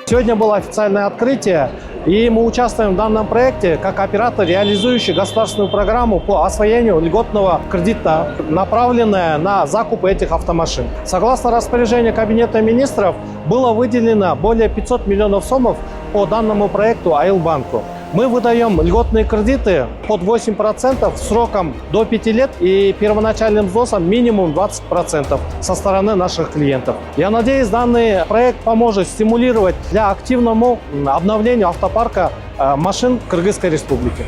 Сегодня было официальное открытие, и мы участвуем в данном проекте как оператор, реализующий государственную программу по освоению льготного кредита, направленная на закуп этих автомашин. Согласно распоряжению Кабинета министров, было выделено более 500 миллионов сомов по данному проекту АИЛ-банку. Мы выдаем льготные кредиты под 8% сроком до 5 лет и первоначальным взносом минимум 20% со стороны наших клиентов. Я надеюсь, данный проект поможет стимулировать для активному обновлению автопарка машин Кыргызской Республики.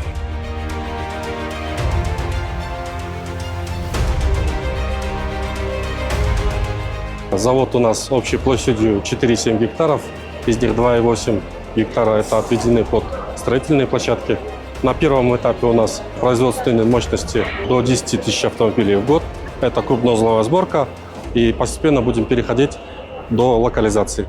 Завод у нас общей площадью 4,7 гектаров, из них 2,8 гектара это отведены под строительные площадки. На первом этапе у нас производственные мощности до 10 тысяч автомобилей в год. Это крупноузловая сборка, и постепенно будем переходить до локализации.